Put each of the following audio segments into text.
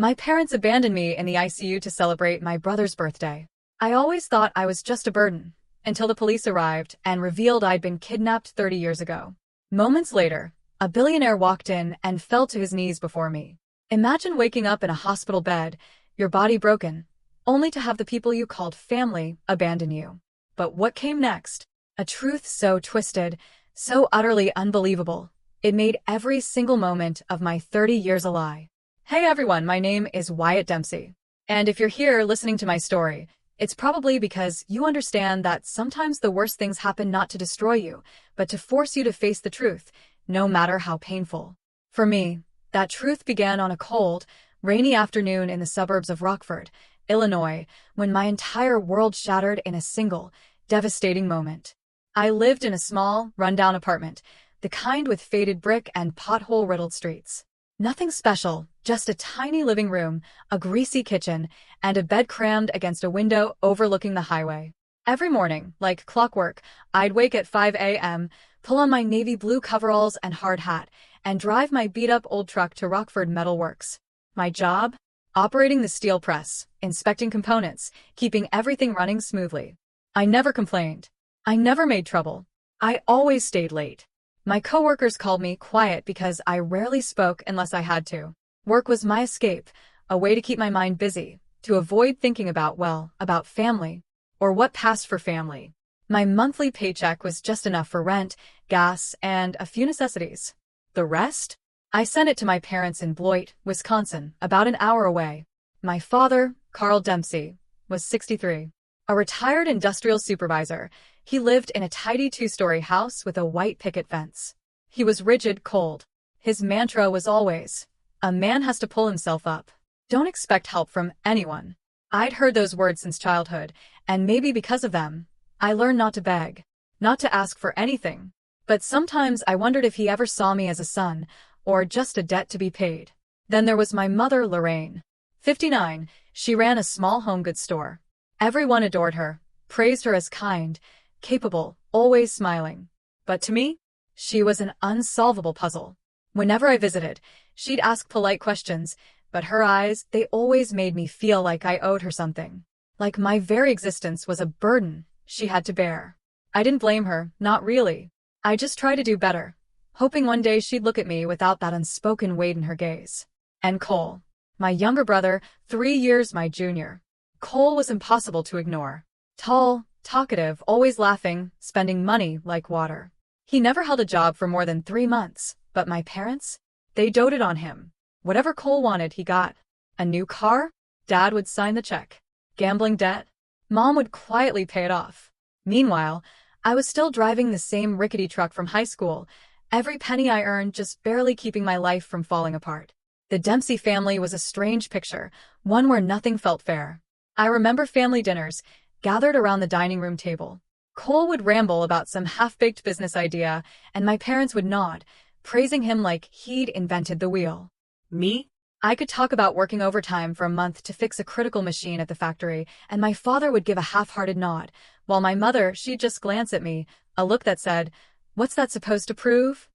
My parents abandoned me in the ICU to celebrate my brother's birthday. I always thought I was just a burden, until the police arrived and revealed I'd been kidnapped 30 years ago. Moments later, a billionaire walked in and fell to his knees before me. Imagine waking up in a hospital bed, your body broken, only to have the people you called family abandon you. But what came next? A truth so twisted, so utterly unbelievable, it made every single moment of my 30 years a lie. Hey everyone, my name is Wyatt Dempsey. And if you're here listening to my story, it's probably because you understand that sometimes the worst things happen not to destroy you, but to force you to face the truth, no matter how painful. For me, that truth began on a cold, rainy afternoon in the suburbs of Rockford, Illinois, when my entire world shattered in a single, devastating moment. I lived in a small, rundown apartment, the kind with faded brick and pothole-riddled streets. Nothing special, just a tiny living room, a greasy kitchen, and a bed crammed against a window overlooking the highway. Every morning, like clockwork, I'd wake at 5 a.m., pull on my navy blue coveralls and hard hat, and drive my beat-up old truck to Rockford Metal Works. My job? Operating the steel press, inspecting components, keeping everything running smoothly. I never complained. I never made trouble. I always stayed late. My coworkers called me quiet because I rarely spoke unless I had to. Work was my escape, a way to keep my mind busy, to avoid thinking about family, or what passed for family. My monthly paycheck was just enough for rent, gas, and a few necessities. The rest? I sent it to my parents in Beloit, Wisconsin, about an hour away. My father, Carl Dempsey, was 63. A retired industrial supervisor, he lived in a tidy two-story house with a white picket fence. He was rigid, cold. His mantra was always, "A man has to pull himself up. Don't expect help from anyone." I'd heard those words since childhood, and maybe because of them, I learned not to beg, not to ask for anything. But sometimes I wondered if he ever saw me as a son, or just a debt to be paid. Then there was my mother, Lorraine. 59, she ran a small home goods store. Everyone adored her, praised her as kind, capable, always smiling. But to me, she was an unsolvable puzzle. Whenever I visited, she'd ask polite questions, but her eyes, they always made me feel like I owed her something. Like my very existence was a burden she had to bear. I didn't blame her, not really. I just tried to do better, hoping one day she'd look at me without that unspoken weight in her gaze. And Cole, my younger brother, 3 years my junior. Cole was impossible to ignore. Tall, talkative, always laughing, spending money like water. He never held a job for more than 3 months, but my parents? They doted on him. Whatever Cole wanted, he got. A new car? Dad would sign the check. Gambling debt? Mom would quietly pay it off. Meanwhile, I was still driving the same rickety truck from high school, every penny I earned just barely keeping my life from falling apart. The Dempsey family was a strange picture, one where nothing felt fair. I remember family dinners, gathered around the dining room table. Cole would ramble about some half-baked business idea, and my parents would nod, praising him like he'd invented the wheel. Me? I could talk about working overtime for a month to fix a critical machine at the factory, and my father would give a half-hearted nod, while my mother, she'd just glance at me, a look that said, "What's that supposed to prove?"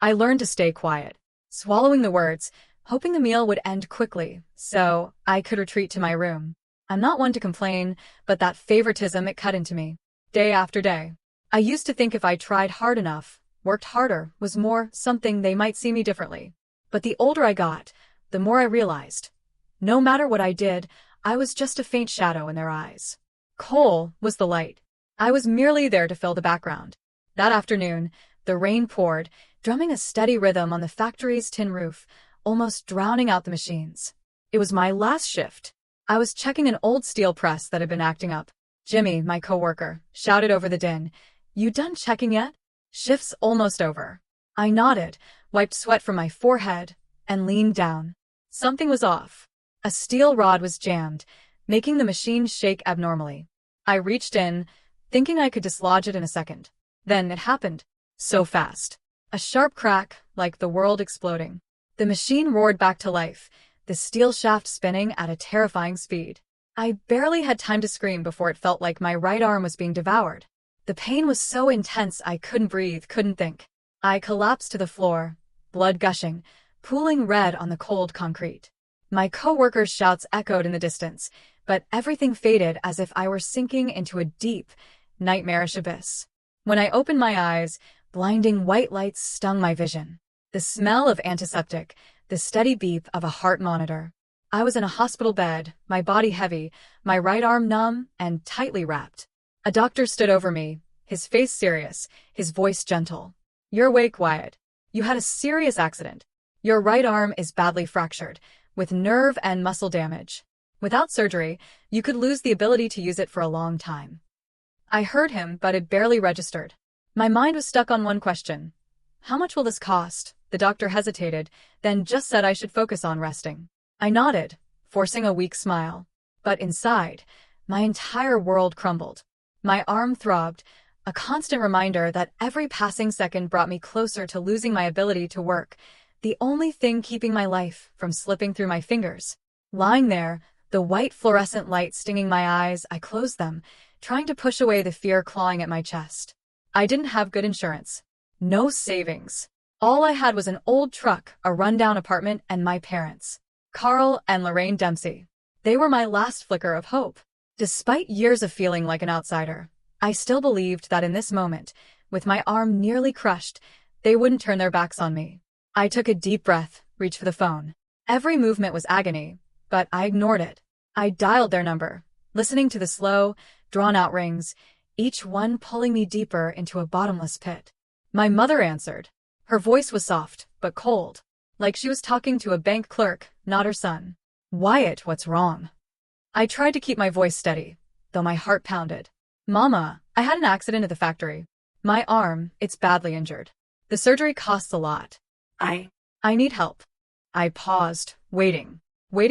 I learned to stay quiet, swallowing the words, hoping the meal would end quickly, so I could retreat to my room. I'm not one to complain, but that favoritism, it cut into me. Day after day. I used to think if I tried hard enough, worked harder, was more something, they might see me differently. But the older I got, the more I realized. No matter what I did, I was just a faint shadow in their eyes. Cole was the light. I was merely there to fill the background. That afternoon, the rain poured, drumming a steady rhythm on the factory's tin roof, almost drowning out the machines. It was my last shift. I was checking an old steel press that had been acting up. Jimmy, my coworker, shouted over the din, "You done checking yet? Shift's almost over." I nodded, wiped sweat from my forehead, and leaned down. Something was off. A steel rod was jammed, making the machine shake abnormally. I reached in, thinking I could dislodge it in a second. Then it happened. So fast. A sharp crack, like the world exploding. The machine roared back to life, the steel shaft spinning at a terrifying speed. I barely had time to scream before it felt like my right arm was being devoured. The pain was so intense I couldn't breathe, couldn't think. I collapsed to the floor, blood gushing, pooling red on the cold concrete. My coworkers' shouts echoed in the distance, but everything faded as if I were sinking into a deep, nightmarish abyss. When I opened my eyes, blinding white lights stung my vision. The smell of antiseptic, the steady beep of a heart monitor. I was in a hospital bed, my body heavy, my right arm numb and tightly wrapped. A doctor stood over me, his face serious, his voice gentle. "You're awake, Wyatt. You had a serious accident. Your right arm is badly fractured, with nerve and muscle damage. Without surgery, you could lose the ability to use it for a long time." I heard him, but it barely registered. My mind was stuck on one question. How much will this cost? The doctor hesitated, then just said I should focus on resting. I nodded, forcing a weak smile. But inside, my entire world crumbled. My arm throbbed, a constant reminder that every passing second brought me closer to losing my ability to work, the only thing keeping my life from slipping through my fingers. Lying there, the white fluorescent light stinging my eyes, I closed them, trying to push away the fear clawing at my chest. I didn't have good insurance. No savings. All I had was an old truck, a rundown apartment, and my parents, Carl and Lorraine Dempsey. They were my last flicker of hope. Despite years of feeling like an outsider, I still believed that in this moment, with my arm nearly crushed, they wouldn't turn their backs on me. I took a deep breath, reached for the phone. Every movement was agony, but I ignored it. I dialed their number, listening to the slow, drawn-out rings, each one pulling me deeper into a bottomless pit. My mother answered. Her voice was soft, but cold, like she was talking to a bank clerk, not her son. "Wyatt, what's wrong?" I tried to keep my voice steady, though my heart pounded. "Mama, I had an accident at the factory. My arm, it's badly injured. The surgery costs a lot. I need help." I paused, waiting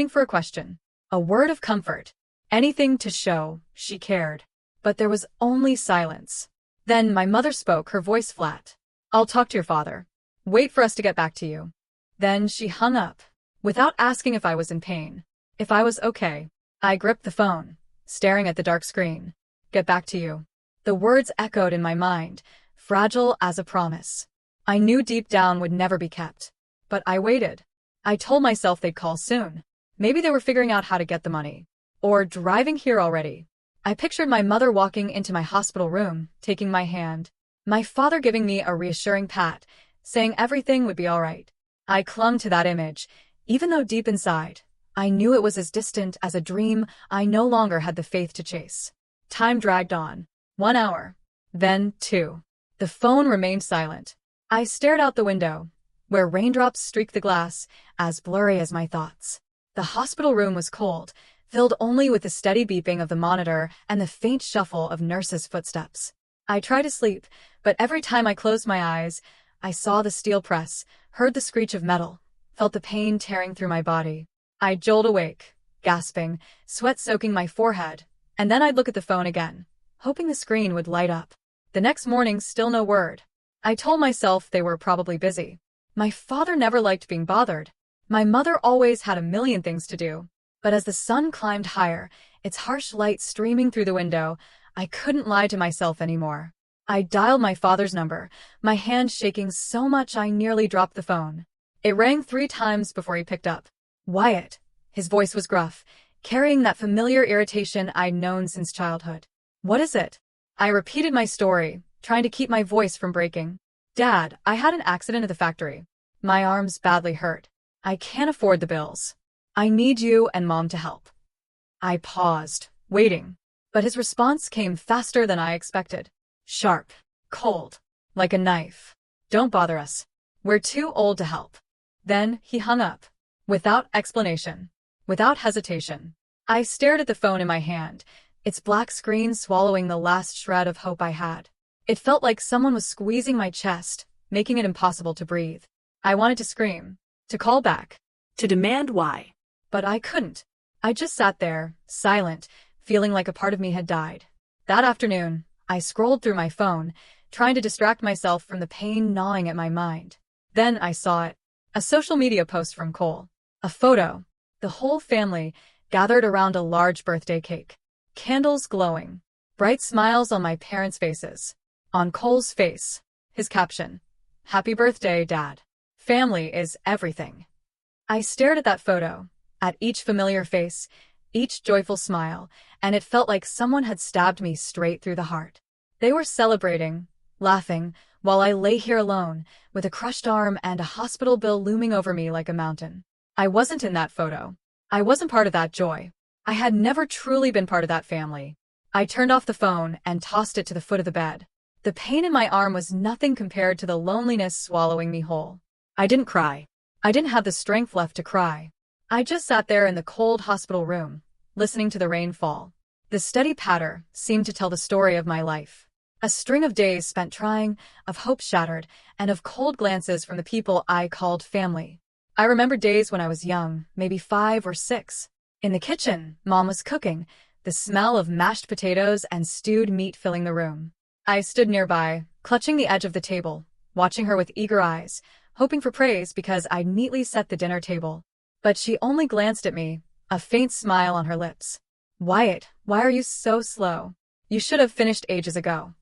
for a question, a word of comfort, anything to show she cared. But there was only silence. Then my mother spoke, her voice flat. "I'll talk to your father. Wait for us to get back to you." Then she hung up, without asking if I was in pain, if I was okay. I gripped the phone, staring at the dark screen. "Get back to you." The words echoed in my mind, fragile as a promise. I knew deep down would never be kept. But I waited. I told myself they'd call soon. Maybe they were figuring out how to get the money. Or driving here already. I pictured my mother walking into my hospital room, taking my hand. My father giving me a reassuring pat, saying everything would be all right. I clung to that image, even though deep inside, I knew it was as distant as a dream I no longer had the faith to chase. Time dragged on. 1 hour. Then 2. The phone remained silent. I stared out the window, where raindrops streaked the glass, as blurry as my thoughts. The hospital room was cold, filled only with the steady beeping of the monitor and the faint shuffle of nurses' footsteps. I tried to sleep, but every time I closed my eyes, I saw the steel press, heard the screech of metal, felt the pain tearing through my body. I'd jolt awake, gasping, sweat soaking my forehead, and then I'd look at the phone again, hoping the screen would light up. The next morning, still no word. I told myself they were probably busy. My father never liked being bothered. My mother always had a million things to do. But as the sun climbed higher, its harsh light streaming through the window, I couldn't lie to myself anymore. I dialed my father's number, my hand shaking so much I nearly dropped the phone. It rang 3 times before he picked up. "Wyatt." His voice was gruff, carrying that familiar irritation I'd known since childhood. "What is it?" I repeated my story, trying to keep my voice from breaking. "Dad, I had an accident at the factory. My arm's badly hurt. I can't afford the bills. I need you and Mom to help." I paused, waiting, but his response came faster than I expected. Sharp, cold, like a knife. "Don't bother us. We're too old to help." Then he hung up, without explanation, without hesitation. I stared at the phone in my hand, its black screen swallowing the last shred of hope I had. It felt like someone was squeezing my chest, making it impossible to breathe. I wanted to scream, to call back, to demand why. But I couldn't. I just sat there, silent, feeling like a part of me had died. That afternoon, I scrolled through my phone, trying to distract myself from the pain gnawing at my mind. Then I saw it. A social media post from Cole. A photo. The whole family gathered around a large birthday cake. Candles glowing. Bright smiles on my parents' faces. On Cole's face, his caption, "Happy birthday, Dad. Family is everything." I stared at that photo, At each familiar face, each joyful smile, and it felt like someone had stabbed me straight through the heart. They were celebrating, laughing, while I lay here alone, with a crushed arm and a hospital bill looming over me like a mountain. I wasn't in that photo. I wasn't part of that joy. I had never truly been part of that family. I turned off the phone and tossed it to the foot of the bed. The pain in my arm was nothing compared to the loneliness swallowing me whole. I didn't cry. I didn't have the strength left to cry. I just sat there in the cold hospital room, listening to the rain fall. The steady patter seemed to tell the story of my life. A string of days spent trying, of hope shattered, and of cold glances from the people I called family. I remember days when I was young, maybe 5 or 6. In the kitchen, Mom was cooking, the smell of mashed potatoes and stewed meat filling the room. I stood nearby, clutching the edge of the table, watching her with eager eyes, hoping for praise because I'd neatly set the dinner table. But she only glanced at me, a faint smile on her lips. "Wyatt, why are you so slow? You should have finished ages ago."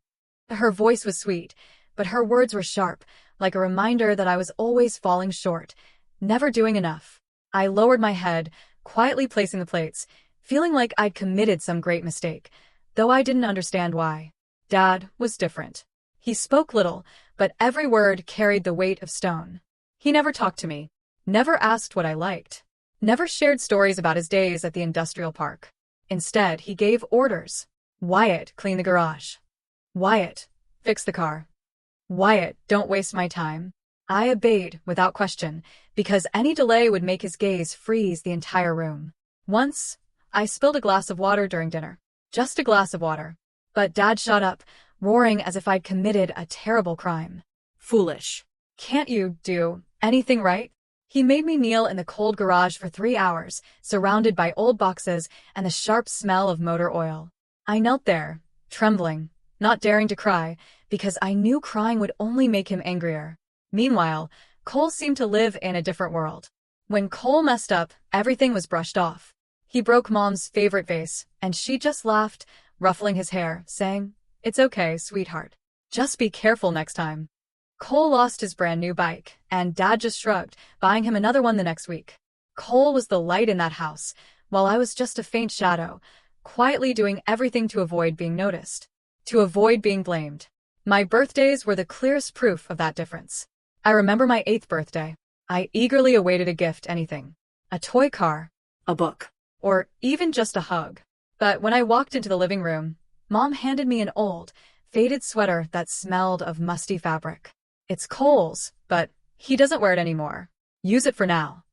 Her voice was sweet, but her words were sharp, like a reminder that I was always falling short, never doing enough. I lowered my head, quietly placing the plates, feeling like I'd committed some great mistake, though I didn't understand why. Dad was different. He spoke little, but every word carried the weight of stone. He never talked to me, never asked what I liked, never shared stories about his days at the industrial park. Instead, he gave orders. "Wyatt, clean the garage. Wyatt, fix the car. Wyatt, don't waste my time." I obeyed without question, because any delay would make his gaze freeze the entire room. Once, I spilled a glass of water during dinner. Just a glass of water. But Dad shot up, roaring as if I'd committed a terrible crime. "Foolish. Can't you do anything right?" He made me kneel in the cold garage for 3 hours, surrounded by old boxes and the sharp smell of motor oil. I knelt there, trembling, not daring to cry, because I knew crying would only make him angrier. Meanwhile, Cole seemed to live in a different world. When Cole messed up, everything was brushed off. He broke Mom's favorite vase, and she just laughed, ruffling his hair, saying, "It's okay, sweetheart. Just be careful next time." Cole lost his brand new bike, and Dad just shrugged, buying him another one the next week. Cole was the light in that house, while I was just a faint shadow, quietly doing everything to avoid being noticed, to avoid being blamed. My birthdays were the clearest proof of that difference. I remember my 8th birthday. I eagerly awaited a gift, anything. A toy car, a book, or even just a hug. But when I walked into the living room, Mom handed me an old, faded sweater that smelled of musty fabric. "It's Cole's, but he doesn't wear it anymore. Use it for now."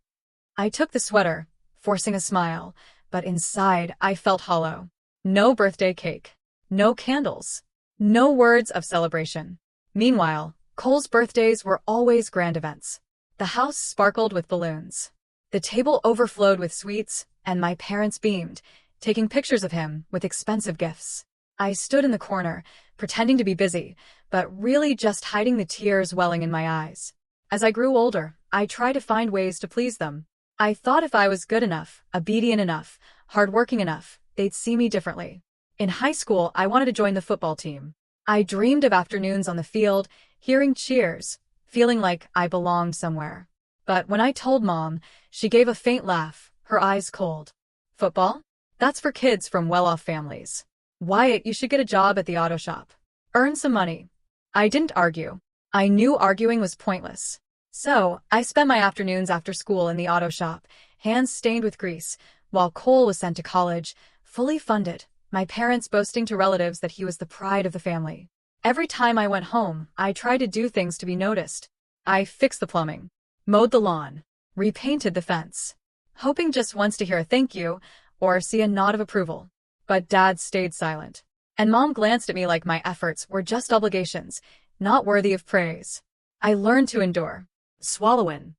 I took the sweater, forcing a smile, but inside I felt hollow. No birthday cake. No candles. No words of celebration. Meanwhile, Cole's birthdays were always grand events. The house sparkled with balloons. The table overflowed with sweets, and my parents beamed, taking pictures of him with expensive gifts. I stood in the corner, pretending to be busy, but really just hiding the tears welling in my eyes. As I grew older, I tried to find ways to please them. I thought if I was good enough, obedient enough, hardworking enough, they'd see me differently. In high school, I wanted to join the football team. I dreamed of afternoons on the field, hearing cheers, feeling like I belonged somewhere. But when I told Mom, she gave a faint laugh, her eyes cold. "Football? That's for kids from well-off families. Wyatt, you should get a job at the auto shop. Earn some money." I didn't argue. I knew arguing was pointless. So, I spent my afternoons after school in the auto shop, hands stained with grease, while Cole was sent to college, fully funded, my parents boasting to relatives that he was the pride of the family. Every time I went home, I tried to do things to be noticed. I fixed the plumbing, mowed the lawn, repainted the fence, hoping just once to hear a thank you or see a nod of approval. But Dad stayed silent, and Mom glanced at me like my efforts were just obligations, not worthy of praise. I learned to endure, swallow in,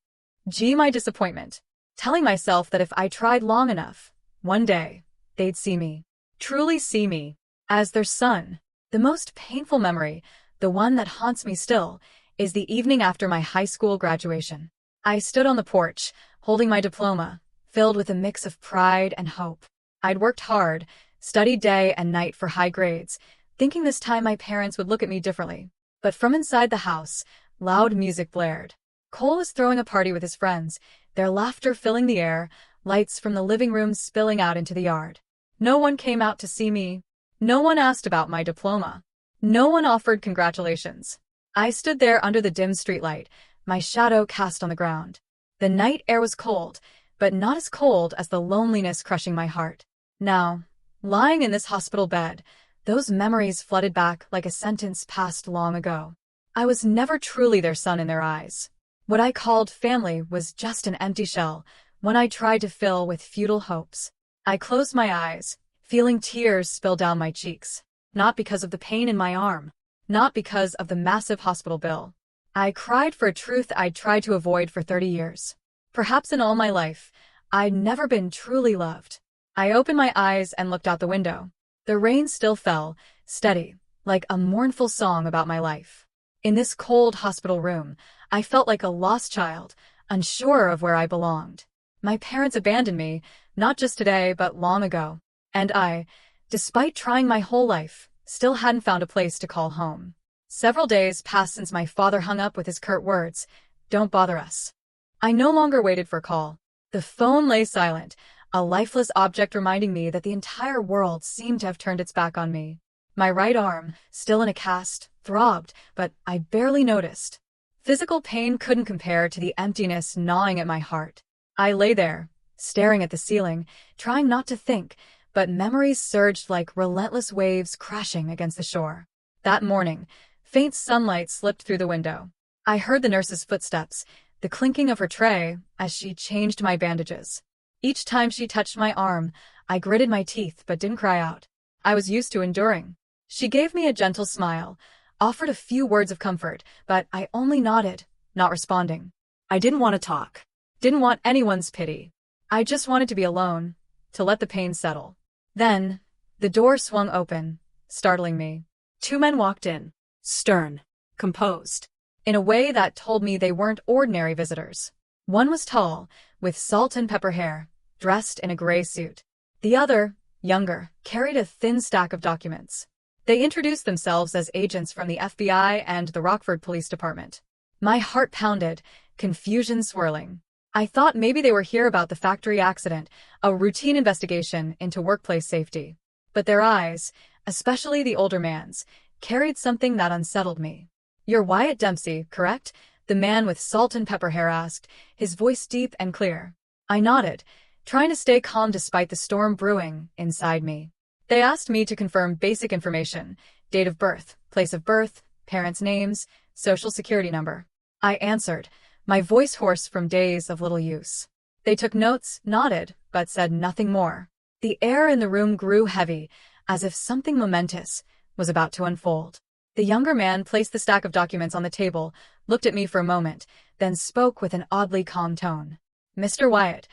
my disappointment, telling myself that if I tried long enough, one day, they'd see me, truly see me, as their son. The most painful memory, the one that haunts me still, is the evening after my high school graduation. I stood on the porch, holding my diploma, filled with a mix of pride and hope. I'd worked hard, studied day and night for high grades, thinking this time my parents would look at me differently. But from inside the house, loud music blared. Cole was throwing a party with his friends, their laughter filling the air, lights from the living room spilling out into the yard. No one came out to see me. No one asked about my diploma. No one offered congratulations. I stood there under the dim streetlight, my shadow cast on the ground. The night air was cold, but not as cold as the loneliness crushing my heart. Now, lying in this hospital bed, those memories flooded back like a sentence passed long ago. I was never truly their son in their eyes. What I called family was just an empty shell, one I tried to fill with futile hopes. I closed my eyes, feeling tears spill down my cheeks. Not because of the pain in my arm. Not because of the massive hospital bill. I cried for a truth I'd tried to avoid for 30 years. Perhaps in all my life, I'd never been truly loved. I opened my eyes and looked out the window. The rain still fell, steady, like a mournful song about my life. In this cold hospital room, I felt like a lost child, unsure of where I belonged. My parents abandoned me, not just today but long ago. And I, despite trying my whole life, still hadn't found a place to call home. Several days passed since my father hung up with his curt words, "Don't bother us." I no longer waited for a call. The phone lay silent, a lifeless object reminding me that the entire world seemed to have turned its back on me. My right arm, still in a cast, throbbed, but I barely noticed. Physical pain couldn't compare to the emptiness gnawing at my heart. I lay there, staring at the ceiling, trying not to think, but memories surged like relentless waves crashing against the shore. That morning, faint sunlight slipped through the window. I heard the nurse's footsteps, the clinking of her tray, as she changed my bandages. Each time she touched my arm, I gritted my teeth but didn't cry out. I was used to enduring. She gave me a gentle smile, offered a few words of comfort, but I only nodded, not responding. I didn't want to talk. Didn't want anyone's pity. I just wanted to be alone, to let the pain settle. Then, the door swung open, startling me. Two men walked in, stern, composed, in a way that told me they weren't ordinary visitors. One was tall, with salt and pepper hair, dressed in a gray suit. The other, younger, carried a thin stack of documents. They introduced themselves as agents from the FBI and the Rockford Police Department. My heart pounded, confusion swirling. I thought maybe they were here about the factory accident, a routine investigation into workplace safety. But their eyes, especially the older man's, carried something that unsettled me. "You're Wyatt Dempsey, correct?" the man with salt and pepper hair asked, his voice deep and clear. I nodded, trying to stay calm despite the storm brewing inside me. They asked me to confirm basic information: date of birth, place of birth, parents' names, social security number. I answered, my voice hoarse from days of little use. They took notes, nodded, but said nothing more. The air in the room grew heavy, as if something momentous was about to unfold. The younger man placed the stack of documents on the table, looked at me for a moment, then spoke with an oddly calm tone. "Mr. Wyatt,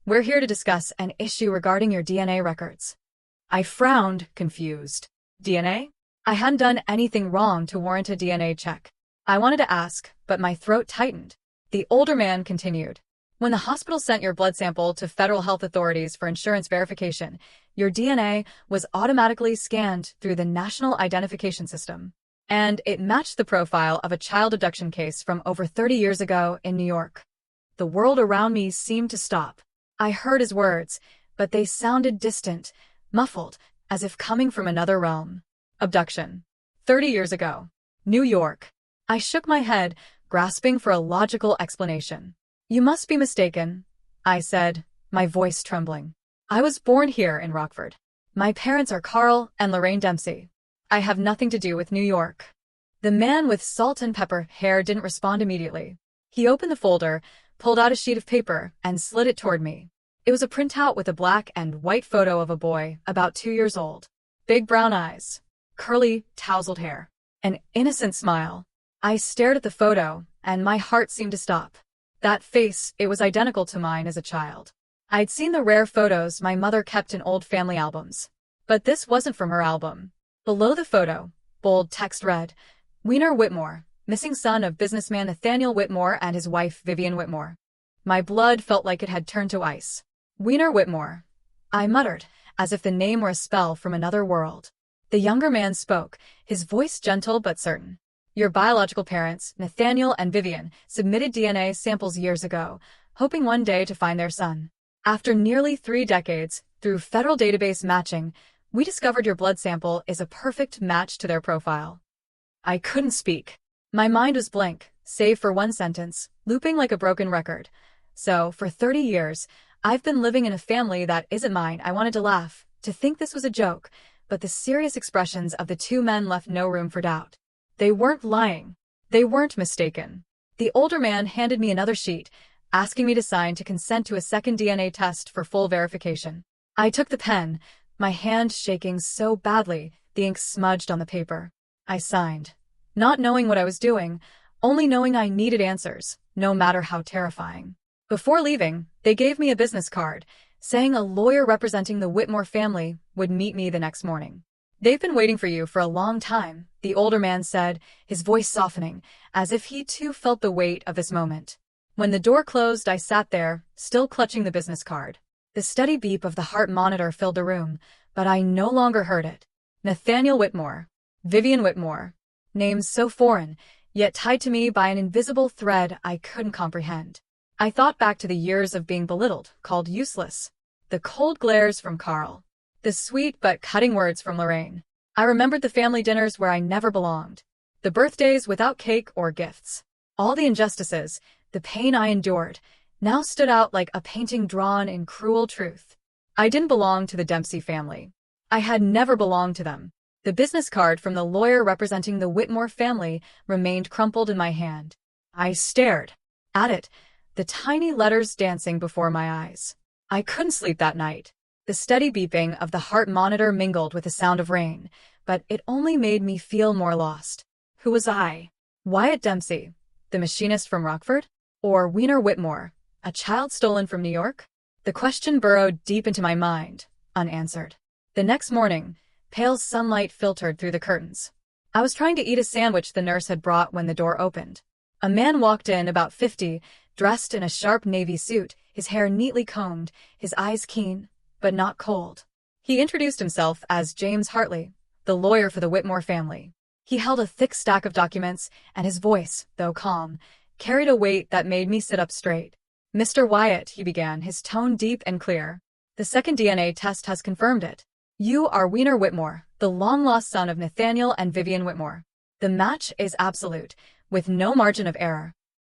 we're here to discuss an issue regarding your DNA records." I frowned, confused. DNA? I hadn't done anything wrong to warrant a DNA check. I wanted to ask, but my throat tightened. The older man continued. "When the hospital sent your blood sample to federal health authorities for insurance verification, your DNA was automatically scanned through the National Identification System. And it matched the profile of a child abduction case from over 30 years ago in New York." The world around me seemed to stop. I heard his words, but they sounded distant, muffled, as if coming from another realm. Abduction. 30 years ago. New York. I shook my head, grasping for a logical explanation. "You must be mistaken," I said, my voice trembling. "I was born here in Rockford. My parents are Carl and Lorraine Dempsey. I have nothing to do with New York." The man with salt and pepper hair didn't respond immediately. He opened the folder, pulled out a sheet of paper, and slid it toward me. It was a printout with a black and white photo of a boy about 2 years old. Big brown eyes. Curly, tousled hair. An innocent smile. I stared at the photo, and my heart seemed to stop. That face, it was identical to mine as a child. I'd seen the rare photos my mother kept in old family albums. But this wasn't from her album. Below the photo, bold text read, "Weiner Whitmore, missing son of businessman Nathaniel Whitmore and his wife Vivian Whitmore." My blood felt like it had turned to ice. "Weiner Whitmore," I muttered, as if the name were a spell from another world. The younger man spoke, his voice gentle but certain. "Your biological parents, Nathaniel and Vivian, submitted DNA samples years ago, hoping one day to find their son. After nearly 3 decades, through federal database matching, we discovered your blood sample is a perfect match to their profile. I couldn't speak. My mind was blank, save for one sentence, looping like a broken record. So, for 30 years, I've been living in a family that isn't mine. I wanted to laugh, to think this was a joke, but the serious expressions of the two men left no room for doubt. They weren't lying. They weren't mistaken. The older man handed me another sheet, asking me to sign to consent to a second DNA test for full verification. I took the pen, my hand shaking so badly, the ink smudged on the paper. I signed, not knowing what I was doing, only knowing I needed answers, no matter how terrifying. Before leaving, they gave me a business card, saying a lawyer representing the Whitmore family would meet me the next morning. "They've been waiting for you for a long time," the older man said, his voice softening, as if he too felt the weight of this moment. When the door closed, I sat there, still clutching the business card. The steady beep of the heart monitor filled the room, but I no longer heard it. Nathaniel Whitmore. Vivian Whitmore. Names so foreign, yet tied to me by an invisible thread I couldn't comprehend. I thought back to the years of being belittled, called useless. The cold glares from Carl. The sweet but cutting words from Lorraine. I remembered the family dinners where I never belonged. The birthdays without cake or gifts. All the injustices, the pain I endured, now stood out like a painting drawn in cruel truth. I didn't belong to the Dempsey family. I had never belonged to them. The business card from the lawyer representing the Whitmore family remained crumpled in my hand. I stared at it, the tiny letters dancing before my eyes. I couldn't sleep that night. The steady beeping of the heart monitor mingled with the sound of rain, but it only made me feel more lost. Who was I? Wyatt Dempsey, the machinist from Rockford? Or Weiner Whitmore, a child stolen from New York? The question burrowed deep into my mind, unanswered. The next morning, pale sunlight filtered through the curtains. I was trying to eat a sandwich the nurse had brought when the door opened. A man walked in, about 50, dressed in a sharp navy suit, his hair neatly combed, his eyes keen, but not cold. He introduced himself as James Hartley, the lawyer for the Whitmore family. He held a thick stack of documents, and his voice, though calm, carried a weight that made me sit up straight. "Mr. Wyatt," he began, his tone deep and clear. "The second DNA test has confirmed it. You are Weiner Whitmore, the long-lost son of Nathaniel and Vivian Whitmore. The match is absolute, with no margin of error."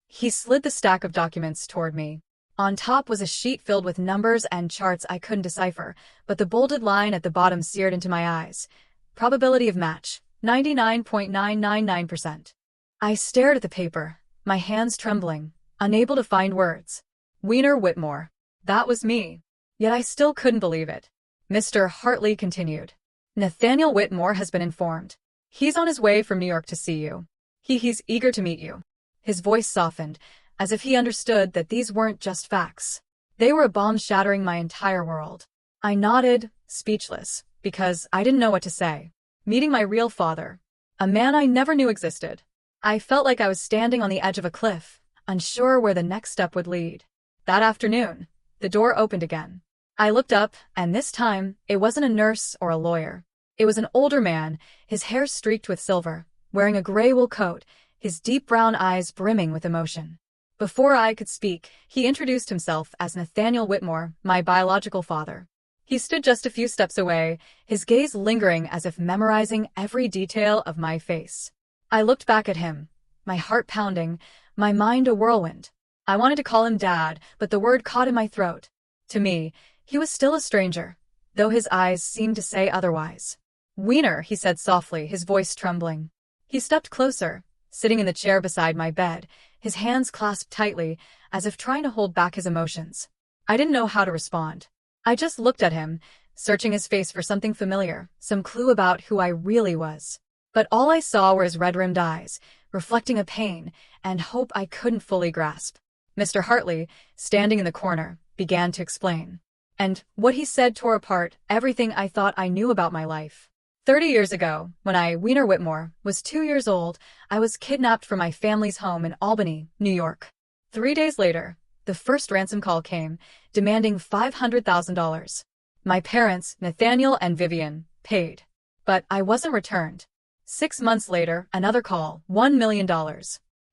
He slid the stack of documents toward me. On top was a sheet filled with numbers and charts I couldn't decipher, but the bolded line at the bottom seared into my eyes. Probability of match, 99.999%. I stared at the paper, my hands trembling, unable to find words. Weiner Whitmore. That was me. Yet I still couldn't believe it. Mr. Hartley continued. "Nathaniel Whitmore has been informed. He's on his way from New York to see you. He's eager to meet you." His voice softened, as if he understood that these weren't just facts. They were a bomb shattering my entire world. I nodded, speechless, because I didn't know what to say. Meeting my real father. A man I never knew existed. I felt like I was standing on the edge of a cliff, unsure where the next step would lead. That afternoon, the door opened again. I looked up, and this time, it wasn't a nurse or a lawyer. It was an older man, his hair streaked with silver, wearing a gray wool coat, his deep brown eyes brimming with emotion. Before I could speak, he introduced himself as Nathaniel Whitmore, my biological father. He stood just a few steps away, his gaze lingering as if memorizing every detail of my face. I looked back at him, my heart pounding, my mind a whirlwind. I wanted to call him Dad, but the word caught in my throat. To me, he was still a stranger, though his eyes seemed to say otherwise. "Weiner," he said softly, his voice trembling. He stepped closer, sitting in the chair beside my bed, his hands clasped tightly, as if trying to hold back his emotions. I didn't know how to respond. I just looked at him, searching his face for something familiar, some clue about who I really was. But all I saw were his red-rimmed eyes, reflecting a pain and hope I couldn't fully grasp. Mr. Hartley, standing in the corner, began to explain. And what he said tore apart everything I thought I knew about my life. 30 years ago, when I, Weiner Whitmore, was 2 years old, I was kidnapped from my family's home in Albany, New York. 3 days later, the first ransom call came, demanding $500,000. My parents, Nathaniel and Vivian, paid. But I wasn't returned. 6 months later, another call, $1 million.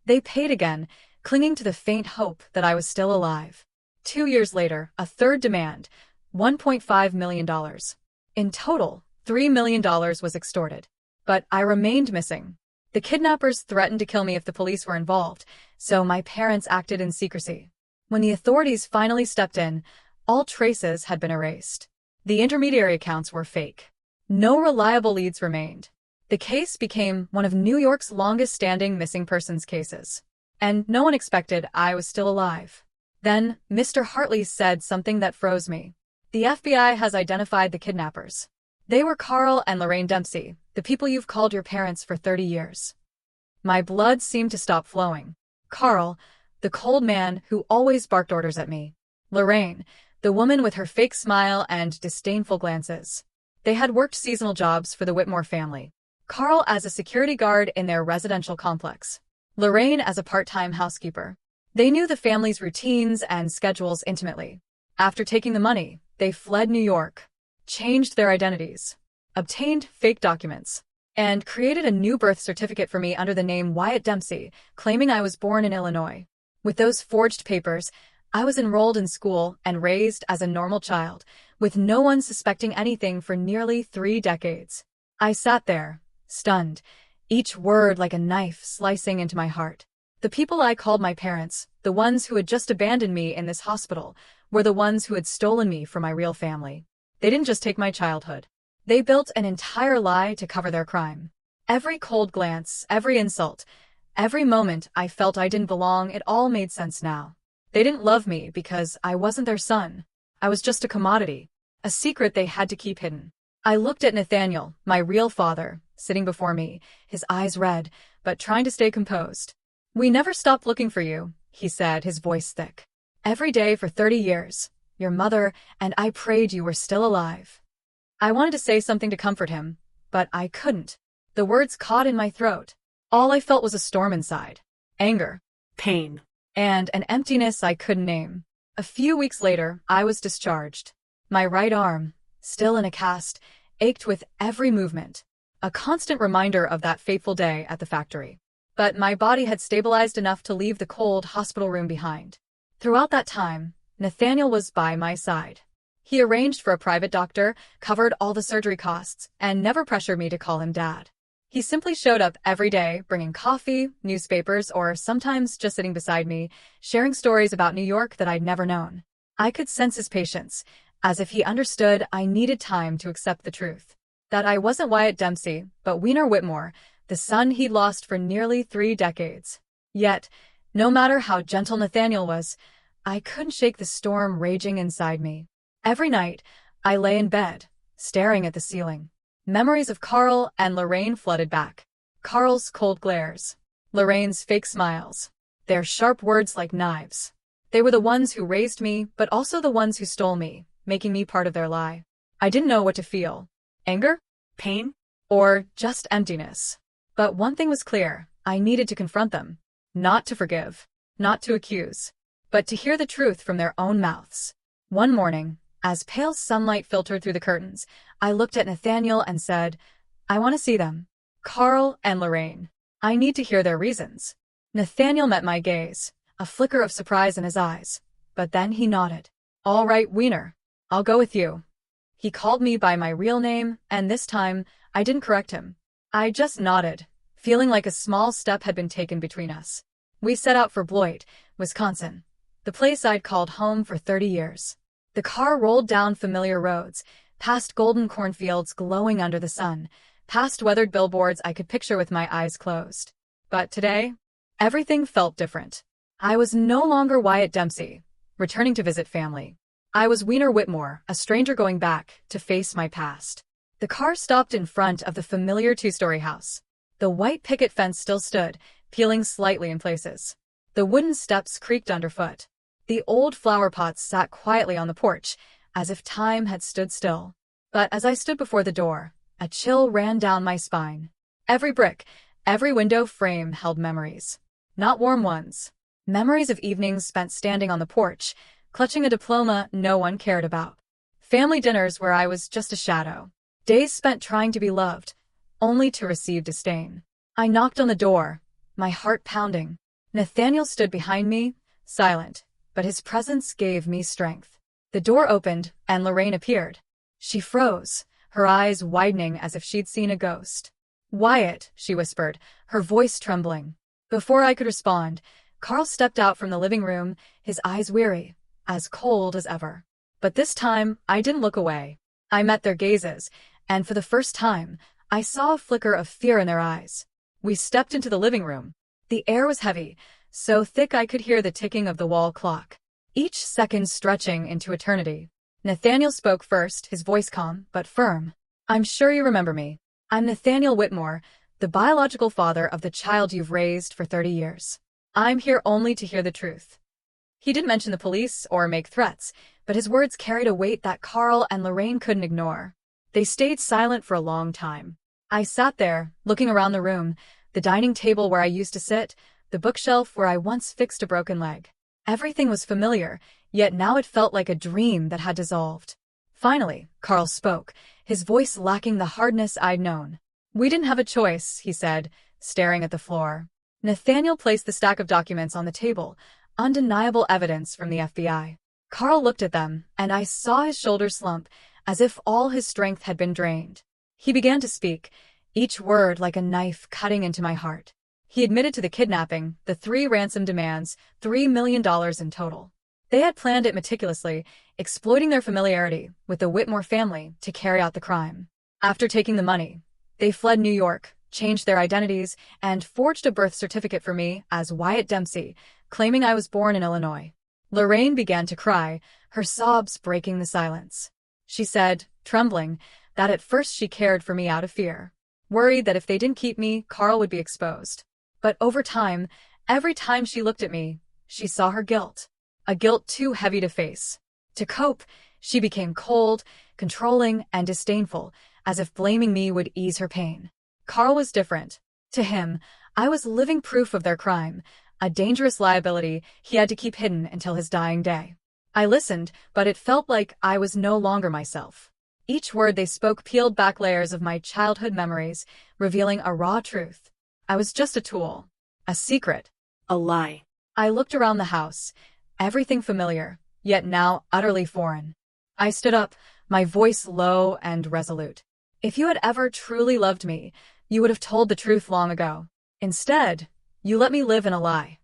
They paid again, clinging to the faint hope that I was still alive. 2 years later, a third demand, $1.5 million. In total, $3 million was extorted. But I remained missing. The kidnappers threatened to kill me if the police were involved, so my parents acted in secrecy. When the authorities finally stepped in, all traces had been erased. The intermediary accounts were fake. No reliable leads remained. The case became one of New York's longest-standing missing persons cases. And no one expected I was still alive. Then, Mr. Hartley said something that froze me. The FBI has identified the kidnappers. They were Carl and Lorraine Dempsey, the people you've called your parents for 30 years. My blood seemed to stop flowing. Carl, the cold man who always barked orders at me. Lorraine, the woman with her fake smile and disdainful glances. They had worked seasonal jobs for the Whitmore family. Carl as a security guard in their residential complex. Lorraine as a part-time housekeeper. They knew the family's routines and schedules intimately. After taking the money, they fled New York, changed their identities, obtained fake documents, and created a new birth certificate for me under the name Wyatt Dempsey, claiming I was born in Illinois. With those forged papers, I was enrolled in school and raised as a normal child, with no one suspecting anything for nearly 3 decades. I sat there, stunned, each word like a knife slicing into my heart. The people I called my parents, the ones who had just abandoned me in this hospital, were the ones who had stolen me from my real family. They didn't just take my childhood. They built an entire lie to cover their crime. Every cold glance, every insult, every moment I felt I didn't belong, it all made sense now. They didn't love me because I wasn't their son. I was just a commodity, a secret they had to keep hidden. I looked at Nathaniel, my real father, sitting before me, his eyes red, but trying to stay composed. "We never stopped looking for you," he said, his voice thick. "Every day for 30 years. Your mother and I prayed you were still alive." I wanted to say something to comfort him, but I couldn't. The words caught in my throat. All I felt was a storm inside. Anger, pain, and an emptiness I couldn't name. A few weeks later, I was discharged. My right arm, still in a cast, ached with every movement. A constant reminder of that fateful day at the factory. But my body had stabilized enough to leave the cold hospital room behind. Throughout that time, Nathaniel was by my side. He arranged for a private doctor, covered all the surgery costs, and never pressured me to call him Dad. He simply showed up every day, bringing coffee, newspapers, or sometimes just sitting beside me, sharing stories about New York that I'd never known. I could sense his patience, as if he understood I needed time to accept the truth. That I wasn't Wyatt Dempsey, but Weiner Whitmore, the son he'd lost for nearly 3 decades. Yet, no matter how gentle Nathaniel was, I couldn't shake the storm raging inside me. Every night, I lay in bed, staring at the ceiling. Memories of Carl and Lorraine flooded back. Carl's cold glares, Lorraine's fake smiles, their sharp words like knives. They were the ones who raised me, but also the ones who stole me, making me part of their lie. I didn't know what to feel. Anger? Pain? Or just emptiness? But one thing was clear, I needed to confront them. Not to forgive, not to accuse, but to hear the truth from their own mouths. One morning, as pale sunlight filtered through the curtains, I looked at Nathaniel and said, "I want to see them. Carl and Lorraine. I need to hear their reasons." Nathaniel met my gaze, a flicker of surprise in his eyes, but then he nodded. "All right, Weiner, I'll go with you." He called me by my real name, and this time, I didn't correct him. I just nodded, feeling like a small step had been taken between us. We set out for Beloit, Wisconsin, the place I'd called home for 30 years. The car rolled down familiar roads, past golden cornfields glowing under the sun, past weathered billboards I could picture with my eyes closed. But today, everything felt different. I was no longer Wyatt Dempsey, returning to visit family. I was Weiner Whitmore, a stranger going back to face my past. The car stopped in front of the familiar 2-story house. The white picket fence still stood, peeling slightly in places. The wooden steps creaked underfoot. The old flower pots sat quietly on the porch, as if time had stood still. But as I stood before the door, a chill ran down my spine. Every brick, every window frame held memories. Not warm ones. Memories of evenings spent standing on the porch, clutching a diploma no one cared about. Family dinners where I was just a shadow. Days spent trying to be loved, only to receive disdain. I knocked on the door, my heart pounding. Nathaniel stood behind me, silent, but his presence gave me strength. The door opened, and Lorraine appeared. She froze, her eyes widening as if she'd seen a ghost. "Wyatt," she whispered, her voice trembling. Before I could respond, Carl stepped out from the living room, his eyes weary, as cold as ever. But this time, I didn't look away. I met their gazes, and for the first time, I saw a flicker of fear in their eyes. We stepped into the living room. The air was heavy, so thick I could hear the ticking of the wall clock, each second stretching into eternity. Nathaniel spoke first, his voice calm but firm. "I'm sure you remember me. I'm Nathaniel Whitmore, the biological father of the child you've raised for 30 years. I'm here only to hear the truth." He didn't mention the police or make threats, but his words carried a weight that Carl and Lorraine couldn't ignore. They stayed silent for a long time. I sat there, looking around the room, the dining table where I used to sit, the bookshelf where I once fixed a broken leg. Everything was familiar, yet now it felt like a dream that had dissolved. Finally, Carl spoke, his voice lacking the hardness I'd known. "We didn't have a choice," he said, staring at the floor. Nathaniel placed the stack of documents on the table, undeniable evidence from the FBI. Carl looked at them, and I saw his shoulders slump, as if all his strength had been drained. He began to speak, each word like a knife cutting into my heart. He admitted to the kidnapping, the 3 ransom demands, $3 million in total. They had planned it meticulously, exploiting their familiarity with the Whitmore family to carry out the crime. After taking the money, they fled New York, changed their identities, and forged a birth certificate for me as Wyatt Dempsey, claiming I was born in Illinois. Lorraine began to cry, her sobs breaking the silence. She said, trembling, that at first she cared for me out of fear, worried that if they didn't keep me, Carl would be exposed. But over time, every time she looked at me, she saw her guilt. A guilt too heavy to face. To cope, she became cold, controlling, and disdainful, as if blaming me would ease her pain. Carl was different. To him, I was living proof of their crime, a dangerous liability he had to keep hidden until his dying day. I listened, but it felt like I was no longer myself. Each word they spoke peeled back layers of my childhood memories, revealing a raw truth. I was just a tool, a secret, a lie. I looked around the house, everything familiar, yet now utterly foreign. I stood up, my voice low and resolute. "If you had ever truly loved me, you would have told the truth long ago. Instead, you let me live in a lie."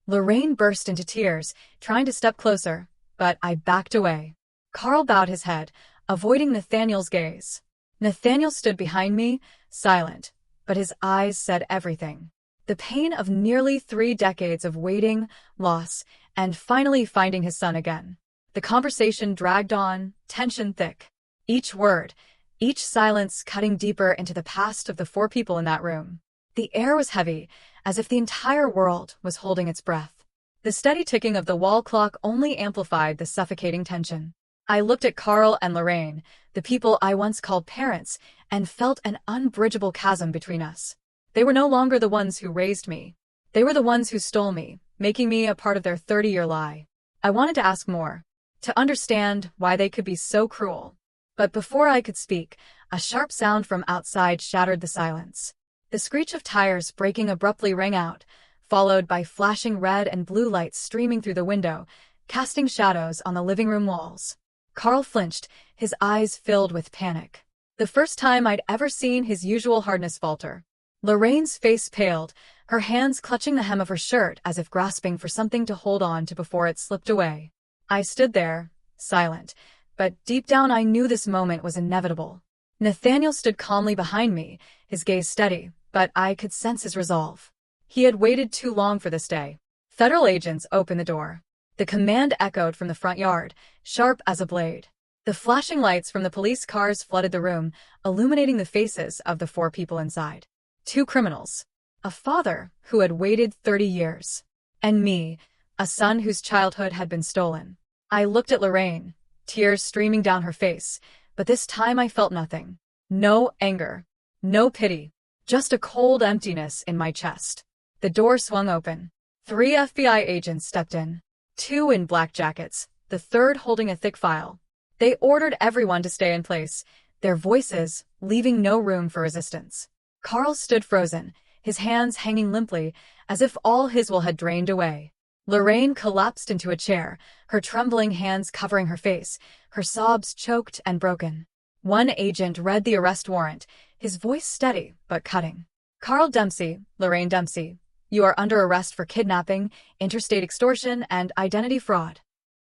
Lorraine burst into tears, trying to step closer, but I backed away. Carl bowed his head, avoiding Nathaniel's gaze. Nathaniel stood behind me, silent, but his eyes said everything. The pain of nearly 3 decades of waiting, loss, and finally finding his son again. The conversation dragged on, tension thick. Each word, each silence cutting deeper into the past of the 4 people in that room. The air was heavy, as if the entire world was holding its breath. The steady ticking of the wall clock only amplified the suffocating tension. I looked at Carl and Lorraine, the people I once called parents, and felt an unbridgeable chasm between us. They were no longer the ones who raised me. They were the ones who stole me, making me a part of their 30-year lie. I wanted to ask more, to understand why they could be so cruel. But before I could speak, a sharp sound from outside shattered the silence. The screech of tires braking abruptly rang out, followed by flashing red and blue lights streaming through the window, casting shadows on the living room walls. Carl flinched, his eyes filled with panic. The first time I'd ever seen his usual hardness falter. Lorraine's face paled, her hands clutching the hem of her shirt as if grasping for something to hold on to before it slipped away. I stood there, silent, but deep down I knew this moment was inevitable. Nathaniel stood calmly behind me, his gaze steady, but I could sense his resolve. He had waited too long for this day. Federal agents opened the door. The command echoed from the front yard, sharp as a blade. The flashing lights from the police cars flooded the room, illuminating the faces of the 4 people inside. 2 criminals. A father who had waited 30 years. And me, a son whose childhood had been stolen. I looked at Lorraine, tears streaming down her face, but this time I felt nothing. No anger. No pity. Just a cold emptiness in my chest. The door swung open. 3 FBI agents stepped in. 2 in black jackets, the 3rd holding a thick file. They ordered everyone to stay in place, their voices leaving no room for resistance. Carl stood frozen, his hands hanging limply, as if all his will had drained away. Lorraine collapsed into a chair, her trembling hands covering her face, her sobs choked and broken. One agent read the arrest warrant, his voice steady but cutting. Carl Dempsey, Lorraine Dempsey, you are under arrest for kidnapping, interstate extortion, and identity fraud.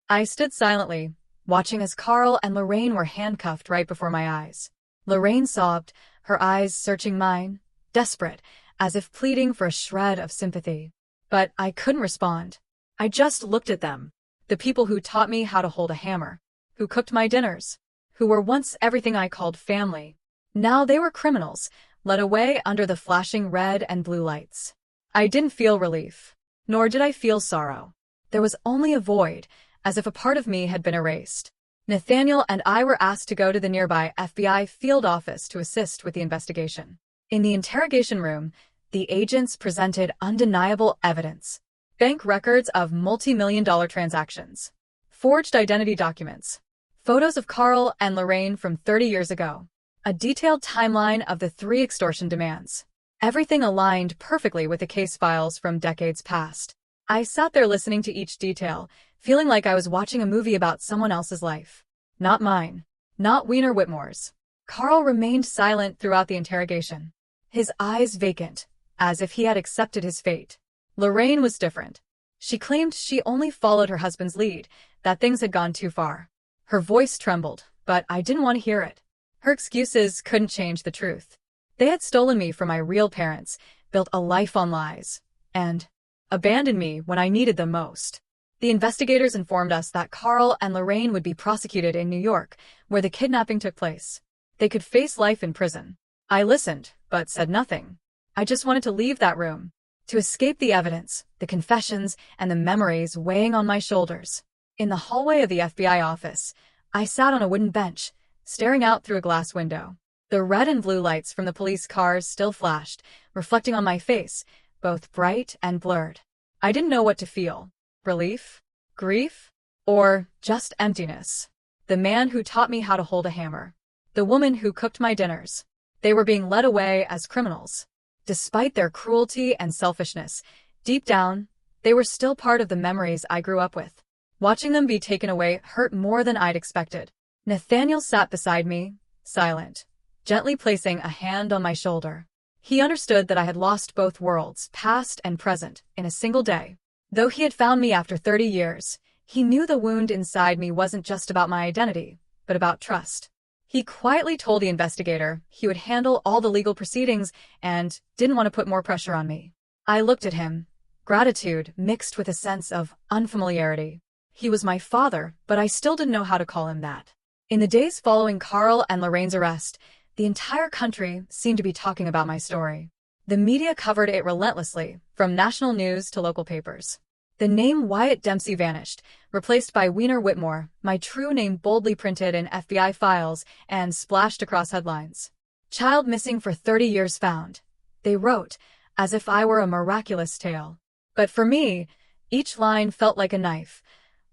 I stood silently, watching as Carl and Lorraine were handcuffed right before my eyes. Lorraine sobbed, her eyes searching mine, desperate, as if pleading for a shred of sympathy. But I couldn't respond. I just looked at them, the people who taught me how to hold a hammer, who cooked my dinners, who were once everything I called family. Now they were criminals, led away under the flashing red and blue lights. I didn't feel relief, nor did I feel sorrow. There was only a void, as if a part of me had been erased. Nathaniel and I were asked to go to the nearby FBI field office to assist with the investigation. In the interrogation room, the agents presented undeniable evidence. Bank records of multi-million-dollar transactions, forged identity documents, photos of Carl and Lorraine from 30 years ago, a detailed timeline of the 3 extortion demands. Everything aligned perfectly with the case files from decades past. I sat there listening to each detail, feeling like I was watching a movie about someone else's life. Not mine. Not Weiner Whitmore's. Carl remained silent throughout the interrogation, his eyes vacant, as if he had accepted his fate. Lorraine was different. She claimed she only followed her husband's lead, that things had gone too far. Her voice trembled, but I didn't want to hear it. Her excuses couldn't change the truth. They had stolen me from my real parents, built a life on lies, and abandoned me when I needed them most. The investigators informed us that Carl and Lorraine would be prosecuted in New York, where the kidnapping took place. They could face life in prison. I listened, but said nothing. I just wanted to leave that room, to escape the evidence, the confessions, and the memories weighing on my shoulders. In the hallway of the FBI office, I sat on a wooden bench, staring out through a glass window. The red and blue lights from the police cars still flashed, reflecting on my face, both bright and blurred. I didn't know what to feel. Relief? Grief? Or just emptiness? The man who taught me how to hold a hammer. The woman who cooked my dinners. They were being led away as criminals. Despite their cruelty and selfishness, deep down, they were still part of the memories I grew up with. Watching them be taken away hurt more than I'd expected. Nathaniel sat beside me, silent, gently placing a hand on my shoulder. He understood that I had lost both worlds, past and present, in a single day. Though he had found me after 30 years, he knew the wound inside me wasn't just about my identity, but about trust. He quietly told the investigator he would handle all the legal proceedings and didn't want to put more pressure on me. I looked at him, gratitude mixed with a sense of unfamiliarity. He was my father, but I still didn't know how to call him that. In the days following Carl and Lorraine's arrest, the entire country seemed to be talking about my story. The media covered it relentlessly, from national news to local papers. The name Wyatt Dempsey vanished, replaced by Weiner Whitmore, my true name boldly printed in FBI files and splashed across headlines. Child missing for 30 years found, they wrote, as if I were a miraculous tale. But for me, each line felt like a knife,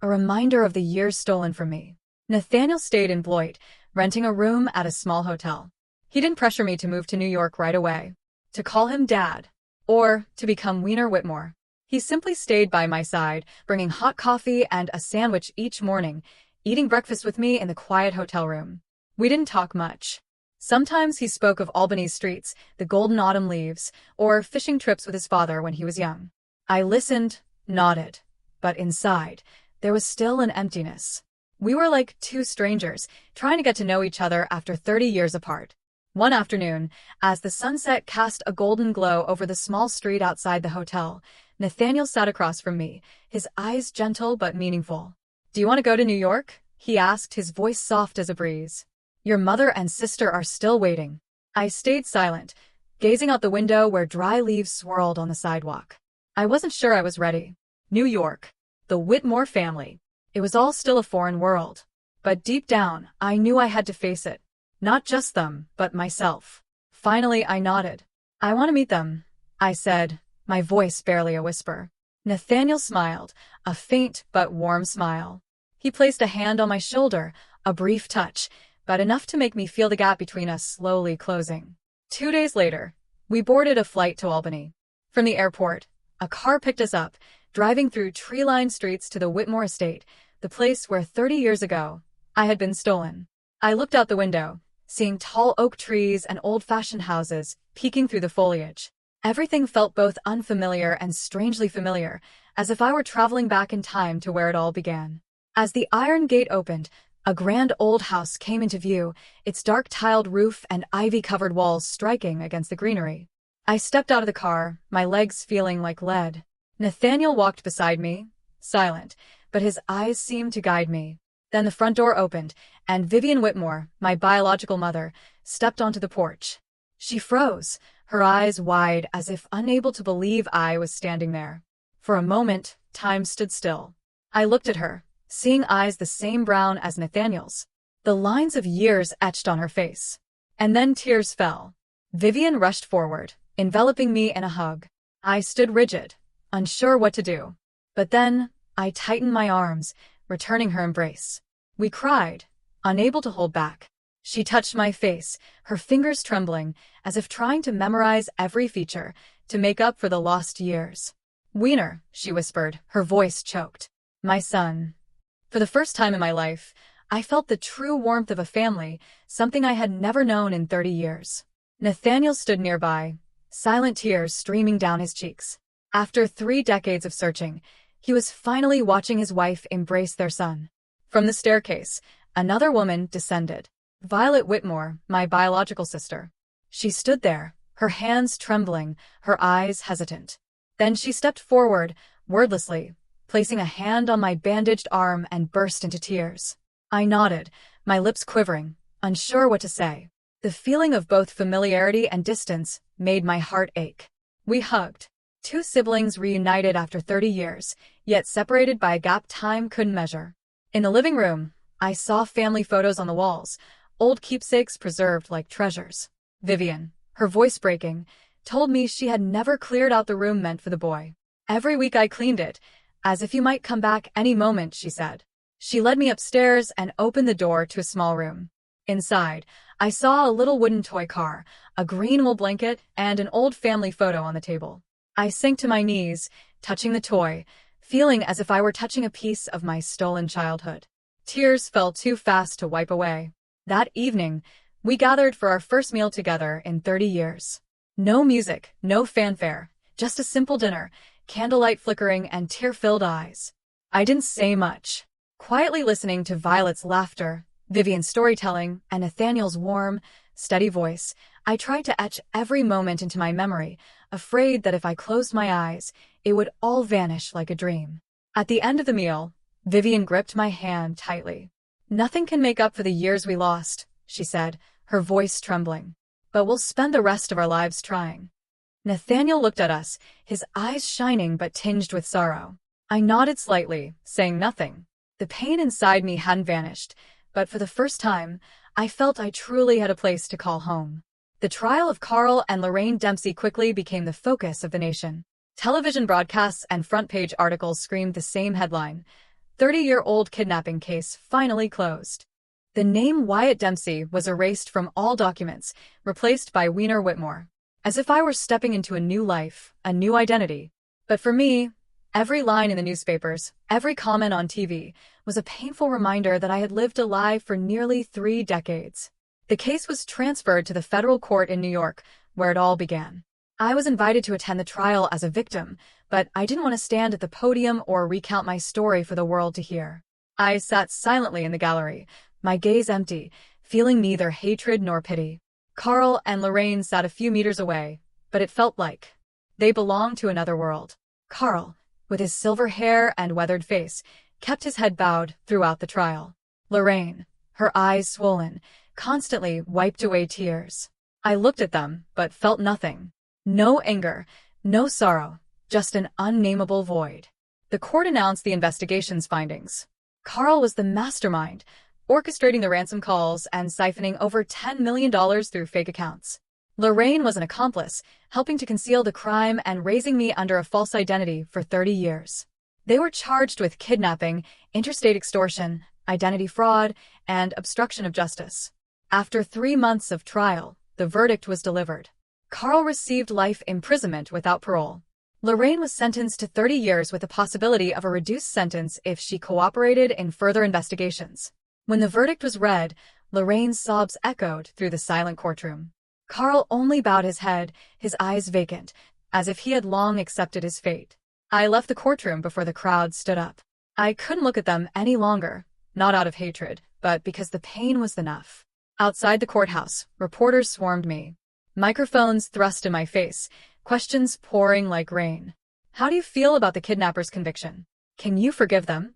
a reminder of the years stolen from me. Nathaniel stayed in Beloit, renting a room at a small hotel. He didn't pressure me to move to New York right away, to call him Dad, or to become Weiner Whitmore. He simply stayed by my side, bringing hot coffee and a sandwich each morning, eating breakfast with me in the quiet hotel room. We didn't talk much. Sometimes he spoke of Albany's streets, the golden autumn leaves, or fishing trips with his father when he was young. I listened, nodded, but inside, there was still an emptiness. We were like two strangers, trying to get to know each other after 30 years apart. One afternoon, as the sunset cast a golden glow over the small street outside the hotel, Nathaniel sat across from me, his eyes gentle but meaningful. "Do you want to go to New York?" he asked, his voice soft as a breeze. "Your mother and sister are still waiting." I stayed silent, gazing out the window where dry leaves swirled on the sidewalk. I wasn't sure I was ready. New York. The Whitmore family. It was all still a foreign world. But deep down, I knew I had to face it. Not just them, but myself. Finally, I nodded. "I want to meet them," I said, my voice barely a whisper. Nathaniel smiled, a faint but warm smile. He placed a hand on my shoulder, a brief touch, but enough to make me feel the gap between us slowly closing. 2 days later, we boarded a flight to Albany. From the airport, a car picked us up, driving through tree-lined streets to the Whitmore estate, the place where 30 years ago I had been stolen. I looked out the window, seeing tall oak trees and old-fashioned houses peeking through the foliage. Everything felt both unfamiliar and strangely familiar, as if I were traveling back in time to where it all began. As the iron gate opened, a grand old house came into view, its dark tiled roof and ivy-covered walls striking against the greenery. I stepped out of the car, my legs feeling like lead. Nathaniel walked beside me, silent, but his eyes seemed to guide me. Then the front door opened, and Vivian Whitmore, my biological mother, stepped onto the porch. She froze, her eyes wide as if unable to believe I was standing there. For a moment, time stood still. I looked at her, seeing eyes the same brown as Nathaniel's, the lines of years etched on her face. And then tears fell. Vivian rushed forward, enveloping me in a hug. I stood rigid, unsure what to do. But then, I tightened my arms, returning her embrace. We cried, unable to hold back. She touched my face, her fingers trembling, as if trying to memorize every feature, to make up for the lost years. "Wiener," she whispered, her voice choked. "My son." For the first time in my life, I felt the true warmth of a family, something I had never known in 30 years. Nathaniel stood nearby, silent tears streaming down his cheeks. After 3 decades of searching, he was finally watching his wife embrace their son. From the staircase, another woman descended. Violet Whitmore, my biological sister. She stood there, her hands trembling, her eyes hesitant. Then she stepped forward, wordlessly, placing a hand on my bandaged arm and burst into tears. I nodded, my lips quivering, unsure what to say. The feeling of both familiarity and distance made my heart ache. We hugged. 2 siblings reunited after 30 years, yet separated by a gap time couldn't measure. In the living room, I saw family photos on the walls, old keepsakes preserved like treasures. Vivian, her voice breaking, told me she had never cleared out the room meant for the boy. "Every week I cleaned it, as if you might come back any moment," she said. She led me upstairs and opened the door to a small room. Inside, I saw a little wooden toy car, a green wool blanket, and an old family photo on the table. I sank to my knees, touching the toy, feeling as if I were touching a piece of my stolen childhood. Tears fell too fast to wipe away. That evening, we gathered for our first meal together in 30 years. No music, no fanfare, just a simple dinner, candlelight flickering and tear-filled eyes. I didn't say much, quietly listening to Violet's laughter, Vivian's storytelling, and Nathaniel's warm, steady voice. I tried to etch every moment into my memory, afraid that if I closed my eyes, it would all vanish like a dream. At the end of the meal, Vivian gripped my hand tightly. "Nothing can make up for the years we lost," she said, her voice trembling. "But we'll spend the rest of our lives trying." Nathaniel looked at us, his eyes shining but tinged with sorrow. I nodded slightly, saying nothing. The pain inside me hadn't vanished, but for the first time, I felt I truly had a place to call home. The trial of Carl and Lorraine Dempsey quickly became the focus of the nation. Television broadcasts and front-page articles screamed the same headline: 30-year-old kidnapping case finally closed. The name Wyatt Dempsey was erased from all documents, replaced by Wiener Whitmore, as if I were stepping into a new life, a new identity. But for me, every line in the newspapers, every comment on TV, was a painful reminder that I had lived a lie for nearly 3 decades. The case was transferred to the federal court in New York, where it all began. I was invited to attend the trial as a victim, but I didn't want to stand at the podium or recount my story for the world to hear. I sat silently in the gallery, my gaze empty, feeling neither hatred nor pity. Carl and Lorraine sat a few meters away, but it felt like they belonged to another world. Carl, with his silver hair and weathered face, kept his head bowed throughout the trial. Lorraine, her eyes swollen, constantly wiped away tears. I looked at them, but felt nothing. No anger, no sorrow, just an unnameable void. The court announced the investigation's findings. Carl was the mastermind, orchestrating the ransom calls and siphoning over $10 million through fake accounts. Lorraine was an accomplice, helping to conceal the crime and raising me under a false identity for 30 years. They were charged with kidnapping, interstate extortion, identity fraud, and obstruction of justice. After 3 months of trial, the verdict was delivered. Carl received life imprisonment without parole. Lorraine was sentenced to 30 years with the possibility of a reduced sentence if she cooperated in further investigations. When the verdict was read, Lorraine's sobs echoed through the silent courtroom. Carl only bowed his head, his eyes vacant, as if he had long accepted his fate. I left the courtroom before the crowd stood up. I couldn't look at them any longer, not out of hatred, but because the pain was enough. Outside the courthouse, reporters swarmed me. Microphones thrust in my face, questions pouring like rain. How do you feel about the kidnapper's conviction? Can you forgive them?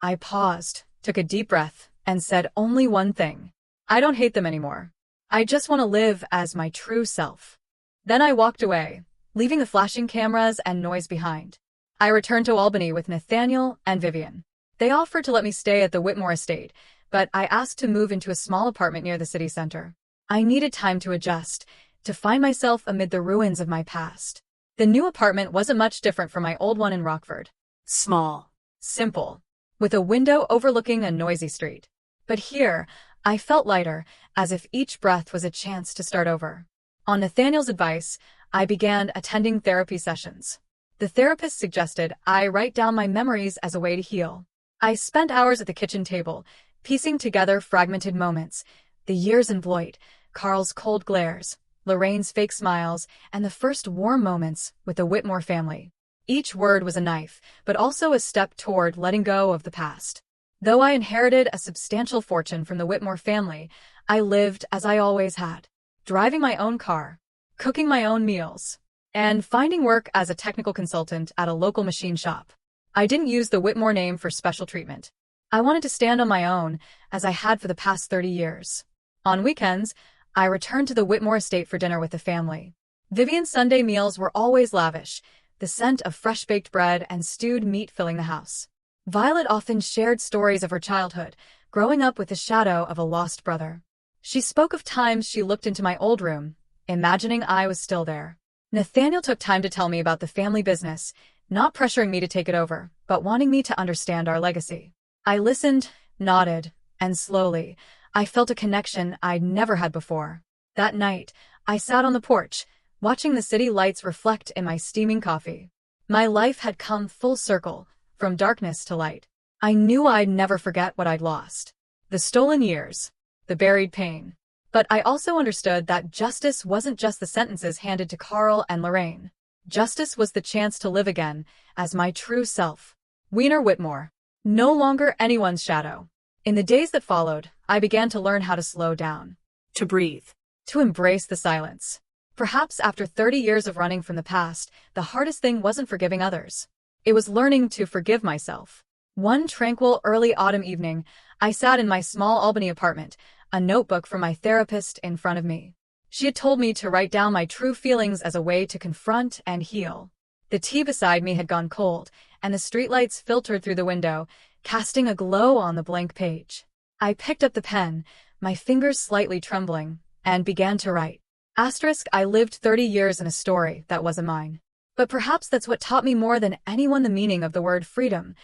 I paused, took a deep breath, and said only one thing. I don't hate them anymore. I just want to live as my true self. Then I walked away, leaving the flashing cameras and noise behind. I returned to Albany with Nathaniel and Vivian. They offered to let me stay at the Whitmore estate, but I asked to move into a small apartment near the city center. I needed time to adjust, to find myself amid the ruins of my past. The new apartment wasn't much different from my old one in Rockford. Small, simple, with a window overlooking a noisy street. But here, I felt lighter, as if each breath was a chance to start over. On Nathaniel's advice, I began attending therapy sessions. The therapist suggested I write down my memories as a way to heal. I spent hours at the kitchen table, piecing together fragmented moments, the years in Bloit, Carl's cold glares, Lorraine's fake smiles, and the first warm moments with the Whitmore family. Each word was a knife, but also a step toward letting go of the past. Though I inherited a substantial fortune from the Whitmore family, I lived as I always had, driving my own car, cooking my own meals, and finding work as a technical consultant at a local machine shop. I didn't use the Whitmore name for special treatment. I wanted to stand on my own, as I had for the past 30 years. On weekends, I returned to the Whitmore estate for dinner with the family. Vivian's Sunday meals were always lavish, the scent of fresh-baked bread and stewed meat filling the house. Violet often shared stories of her childhood, growing up with the shadow of a lost brother. She spoke of times she looked into my old room, imagining I was still there. Nathaniel took time to tell me about the family business, not pressuring me to take it over, but wanting me to understand our legacy. I listened, nodded, and slowly, I felt a connection I'd never had before. That night, I sat on the porch, watching the city lights reflect in my steaming coffee. My life had come full circle, from darkness to light. I knew I'd never forget what I'd lost. The stolen years, the buried pain. But I also understood that justice wasn't just the sentences handed to Carl and Lorraine. Justice was the chance to live again, as my true self. Wiener Whitmore. No longer anyone's shadow. In the days that followed, I began to learn how to slow down. To breathe. To embrace the silence. Perhaps after 30 years of running from the past, the hardest thing wasn't forgiving others. It was learning to forgive myself. One tranquil early autumn evening, I sat in my small Albany apartment, a notebook from my therapist in front of me. She had told me to write down my true feelings as a way to confront and heal. The tea beside me had gone cold, and the streetlights filtered through the window, casting a glow on the blank page. I picked up the pen, my fingers slightly trembling, and began to write. I lived 30 years in a story that wasn't mine. But perhaps that's what taught me more than anyone the meaning of the word freedom.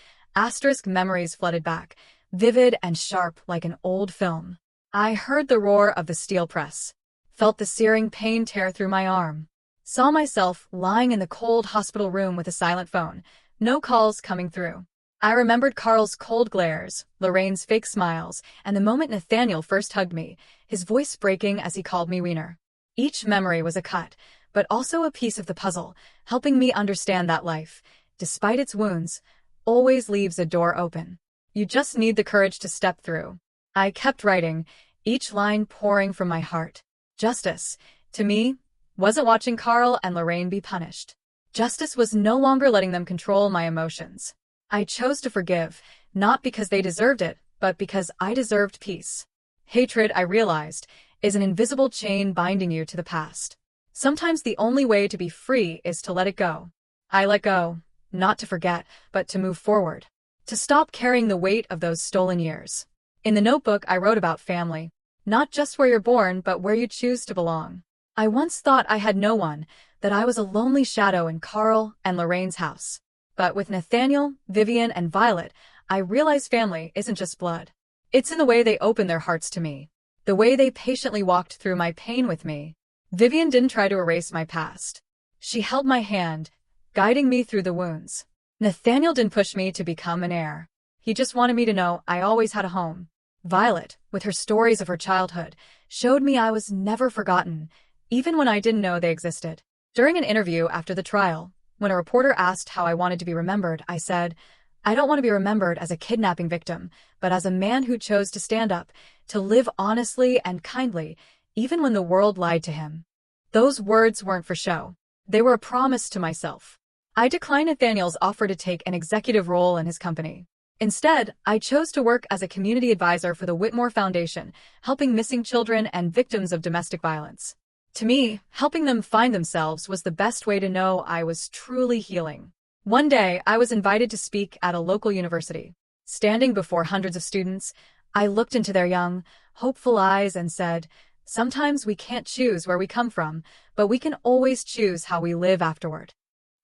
Memories flooded back, vivid and sharp like an old film. I heard the roar of the steel press, felt the searing pain tear through my arm, saw myself lying in the cold hospital room with a silent phone, no calls coming through. I remembered Carl's cold glares, Lorraine's fake smiles, and the moment Nathaniel first hugged me, his voice breaking as he called me Wiener. Each memory was a cut, but also a piece of the puzzle, helping me understand that life, despite its wounds, always leaves a door open. You just need the courage to step through. I kept writing, each line pouring from my heart. Justice, to me, wasn't watching Carl and Lorraine be punished. Justice was no longer letting them control my emotions. I chose to forgive, not because they deserved it, but because I deserved peace. Hatred, I realized, is an invisible chain binding you to the past. Sometimes the only way to be free is to let it go. I let go, not to forget, but to move forward. To stop carrying the weight of those stolen years. In the notebook, I wrote about family. Not just where you're born, but where you choose to belong. I once thought I had no one, that I was a lonely shadow in Carl and Lorraine's house. But with Nathaniel, Vivian, and Violet, I realized family isn't just blood. It's in the way they opened their hearts to me. The way they patiently walked through my pain with me. Vivian didn't try to erase my past. She held my hand, guiding me through the wounds. Nathaniel didn't push me to become an heir. He just wanted me to know I always had a home. Violet, with her stories of her childhood, showed me I was never forgotten, even when I didn't know they existed. During an interview after the trial, when a reporter asked how I wanted to be remembered, I said, I don't want to be remembered as a kidnapping victim, but as a man who chose to stand up, to live honestly and kindly, even when the world lied to him. Those words weren't for show. They were a promise to myself. I declined Nathaniel's offer to take an executive role in his company. Instead, I chose to work as a community advisor for the Whitmore Foundation, helping missing children and victims of domestic violence. To me, helping them find themselves was the best way to know I was truly healing. One day, I was invited to speak at a local university. Standing before hundreds of students, I looked into their young, hopeful eyes and said, sometimes we can't choose where we come from, but we can always choose how we live afterward.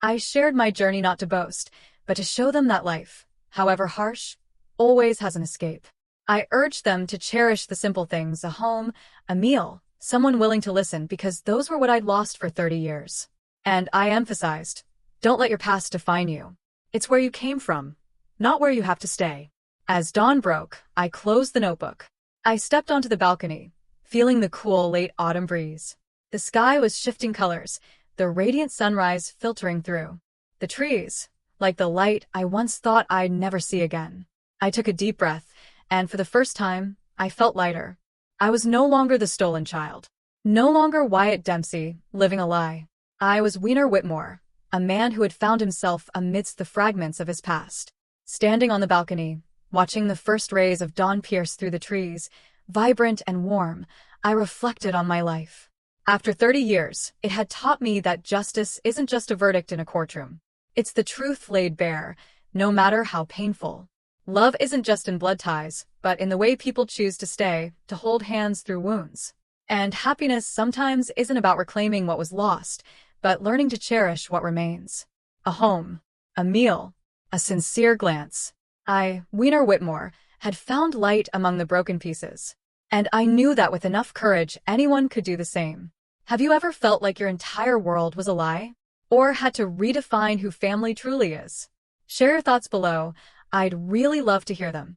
I shared my journey not to boast, but to show them that life, however harsh, always has an escape. I urged them to cherish the simple things, a home, a meal, someone willing to listen, because those were what I'd lost for 30 years. And I emphasized, don't let your past define you. It's where you came from, not where you have to stay. As dawn broke, I closed the notebook. I stepped onto the balcony, feeling the cool late autumn breeze. The sky was shifting colors, the radiant sunrise filtering through. The trees, like the light I once thought I'd never see again. I took a deep breath, and for the first time, I felt lighter. I was no longer the stolen child. No longer Wyatt Dempsey, living a lie. I was Weiner Whitmore, a man who had found himself amidst the fragments of his past. Standing on the balcony, watching the first rays of dawn pierce through the trees, vibrant and warm, I reflected on my life. After 30 years, it had taught me that justice isn't just a verdict in a courtroom. It's the truth laid bare, no matter how painful. Love isn't just in blood ties, but in the way people choose to stay, to hold hands through wounds. And happiness sometimes isn't about reclaiming what was lost, but learning to cherish what remains. A home, a meal, a sincere glance. I, Weiner Whitmore, had found light among the broken pieces. And I knew that with enough courage, anyone could do the same. Have you ever felt like your entire world was a lie? Or had to redefine who family truly is? Share your thoughts below. I'd really love to hear them.